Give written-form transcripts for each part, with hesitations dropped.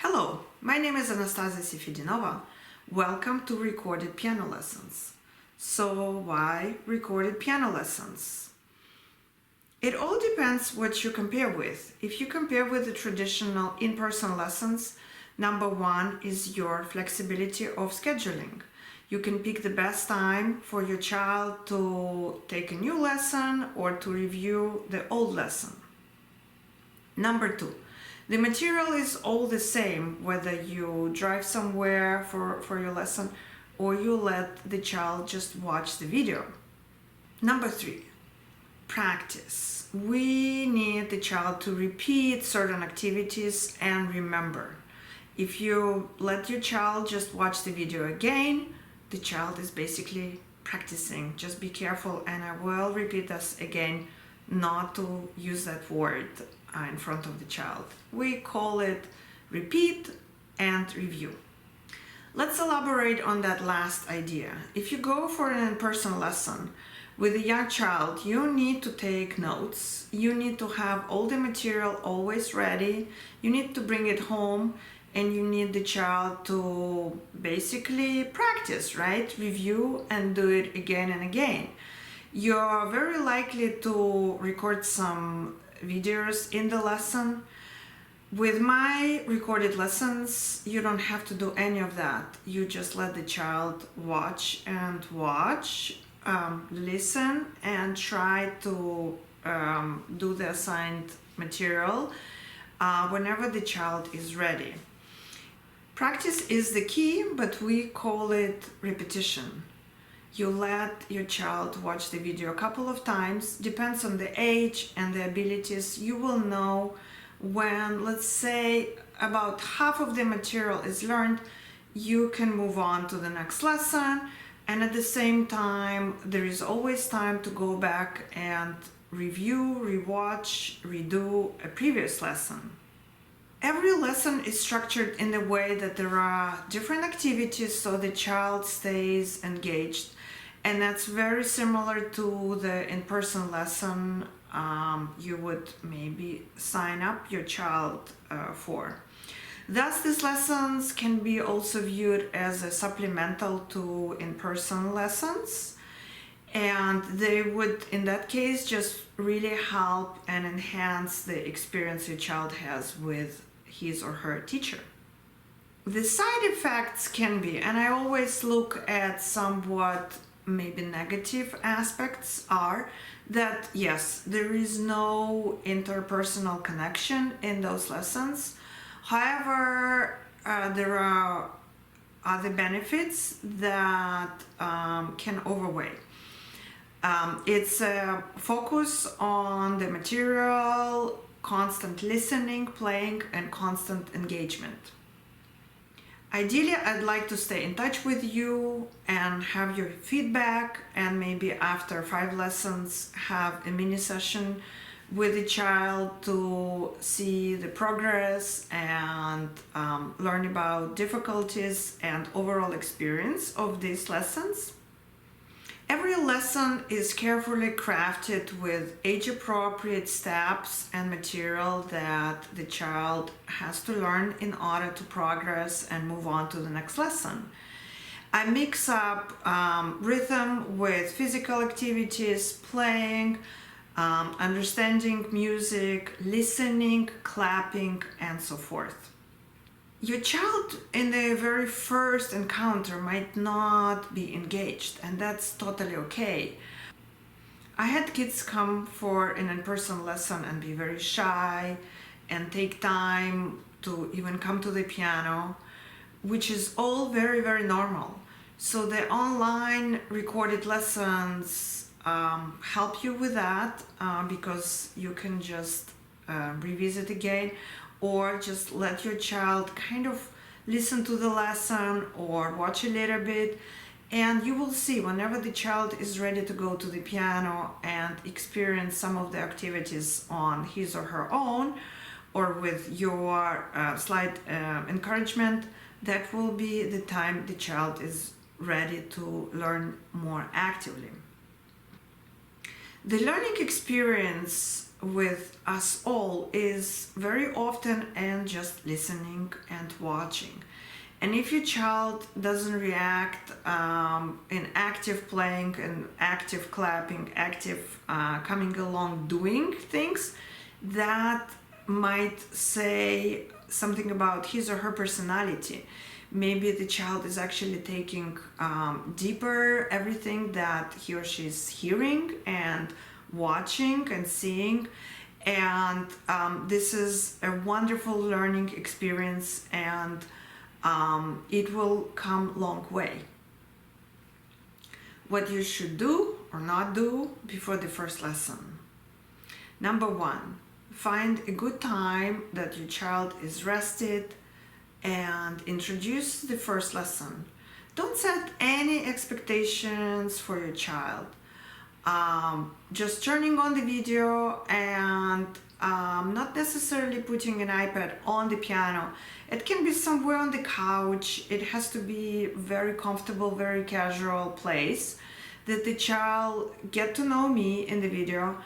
Hello, my name is Anastasia Sefidinova. Welcome to Recorded Piano Lessons. So why recorded piano lessons? It all depends what you compare with. If you compare with the traditional in-person lessons, number one is your flexibility of scheduling. You can pick the best time for your child to take a new lesson or to review the old lesson. Number two, the material is all the same, whether you drive somewhere for your lesson or you let the child just watch the video. Number three, practice. We need the child to repeat certain activities and remember. If you let your child just watch the video again, the child is basically practicing. Just be careful, and I will repeat this again, not to use that word in front of the child. We call it repeat and review. Let's elaborate on that last idea. If you go for an in-person lesson with a young child, you need to take notes. You need to have all the material always ready. You need to bring it home, and you need the child to basically practice, right? Review and do it again and again. You're very likely to record some videos in the lesson. With my recorded lessons, you don't have to do any of that. You just let the child watch, listen, and try to do the assigned material whenever the child is ready. Practice is the key, but we call it repetition. You let your child watch the video a couple of times, depends on the age and the abilities. You will know when, let's say, about half of the material is learned, you can move on to the next lesson, and at the same time, there is always time to go back and review, rewatch, redo a previous lesson. Every lesson is structured in a way that there are different activities so the child stays engaged. And that's very similar to the in-person lesson you would maybe sign up your child for. Thus, these lessons can be also viewed as a supplemental to in-person lessons. And they would, in that case, just really help and enhance the experience your child has with his or her teacher. The side effects can be, and I always look at somewhat maybe negative aspects, are that yes, there is no interpersonal connection in those lessons. However, there are other benefits that can overweigh. It's a focus on the material, constant listening, playing, and constant engagement. Ideally, I'd like to stay in touch with you and have your feedback, and maybe after 5 lessons have a mini session with the child to see the progress and learn about difficulties and overall experience of these lessons. Every lesson is carefully crafted with age-appropriate steps and material that the child has to learn in order to progress and move on to the next lesson. I mix up rhythm with physical activities, playing, understanding music, listening, clapping, and so forth. Your child in the very first encounter might not be engaged, and that's totally okay. I had kids come for an in-person lesson and be very shy and take time to even come to the piano, which is all very, very normal. So the online recorded lessons help you with that because you can just revisit again, or just let your child kind of listen to the lesson or watch a little bit, and you will see whenever the child is ready to go to the piano and experience some of the activities on his or her own, or with your slight encouragement, that will be the time the child is ready to learn more actively. The learning experience with us all is very often and just listening and watching. And if your child doesn't react in active playing and active clapping, active coming along doing things, that might say something about his or her personality. Maybe the child is actually taking deeper everything that he or she is hearing and watching and seeing. And this is a wonderful learning experience, and it will come long way. What you should do or not do before the first lesson. Number one, find a good time that your child is rested and introduce the first lesson. Don't set any expectations for your child. Just turning on the video and not necessarily putting an iPad on the piano. It can be somewhere on the couch. It has to be very comfortable, very casual place that the child get to know me in the video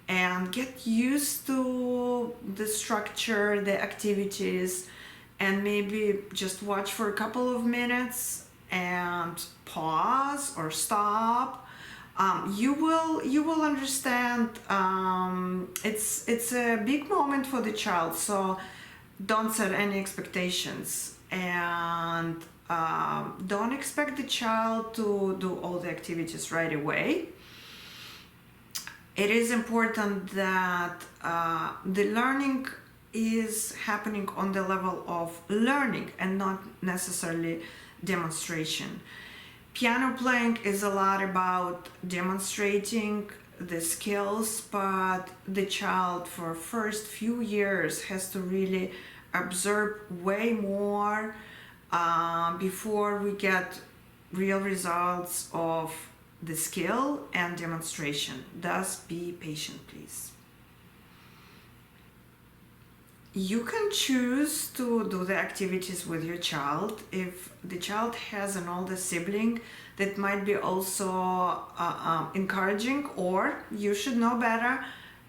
and get used to the structure, the activities, and maybe just watch for a couple of minutes and pause or stop. You will understand. It's a big moment for the child, so don't set any expectations, and don't expect the child to do all the activities right away. It is important that the learning is happening on the level of learning and not necessarily demonstration. Piano playing is a lot about demonstrating the skills, but the child for first few years has to really observe way more before we get real results of the skill and demonstration. Thus, be patient, please. You can choose to do the activities with your child. If the child has an older sibling, that might be also encouraging, or you should know better,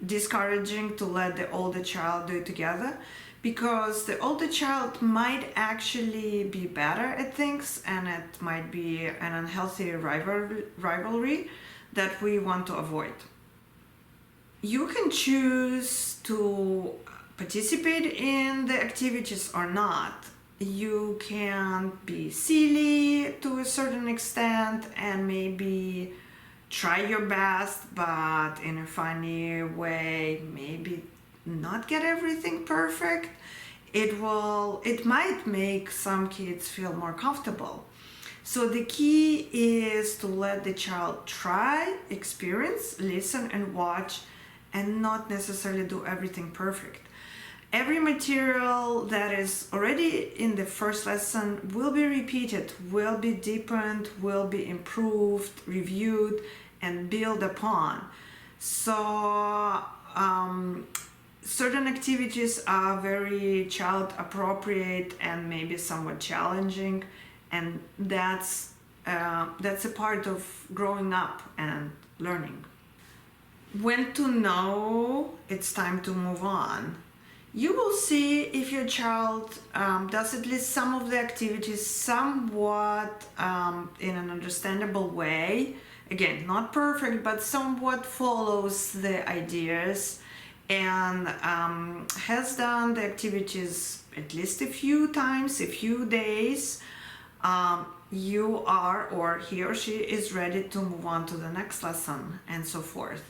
discouraging to let the older child do it together, because the older child might actually be better at things, and it might be an unhealthy rivalry that we want to avoid. You can choose to participate in the activities or not. You can be silly to a certain extent and maybe try your best, but in a funny way, maybe not get everything perfect. It might make some kids feel more comfortable. So the key is to let the child try, experience, listen and watch, and not necessarily do everything perfect. Every material that is already in the first lesson will be repeated, will be deepened, will be improved, reviewed, and built upon. So certain activities are very child appropriate and maybe somewhat challenging, and that's a part of growing up and learning. When to know it's time to move on. You will see if your child does at least some of the activities somewhat in an understandable way. Again, not perfect, but somewhat follows the ideas and has done the activities at least a few times, a few days. You are, or he or she is ready to move on to the next lesson, and so forth.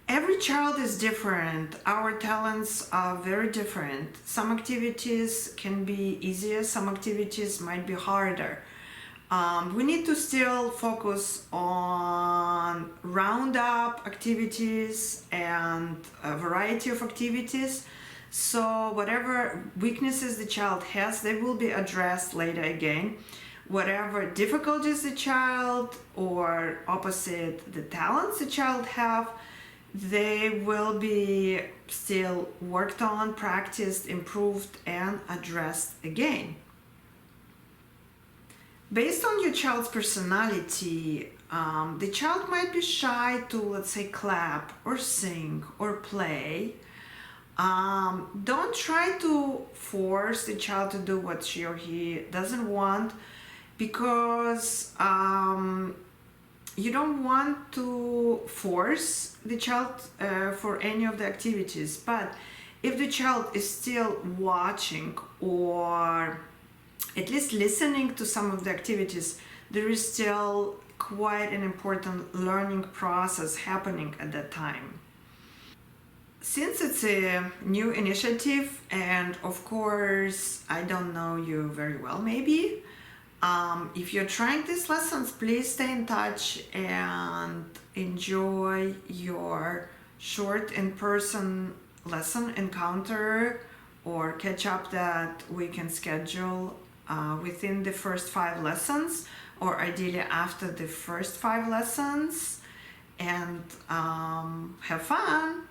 Every child is different. Our talents are very different. Some activities can be easier, some activities might be harder. We need to still focus on round-up activities and a variety of activities. So whatever weaknesses the child has, they will be addressed later again. Whatever difficulties the child, or opposite, the talents the child have, they will be still worked on, practiced, improved, and addressed again. Based on your child's personality, The child might be shy to, let's say, clap or sing or play. Don't try to force the child to do what she or he doesn't want, because you don't want to force the child for any of the activities. But if the child is still watching or at least listening to some of the activities, there is still quite an important learning process happening at that time. Since it's a new initiative, and of course I don't know you very well, maybe if you're trying these lessons, please stay in touch and enjoy your short in-person lesson encounter or catch up that we can schedule within the first 5 lessons, or ideally after the first 5 lessons, and have fun.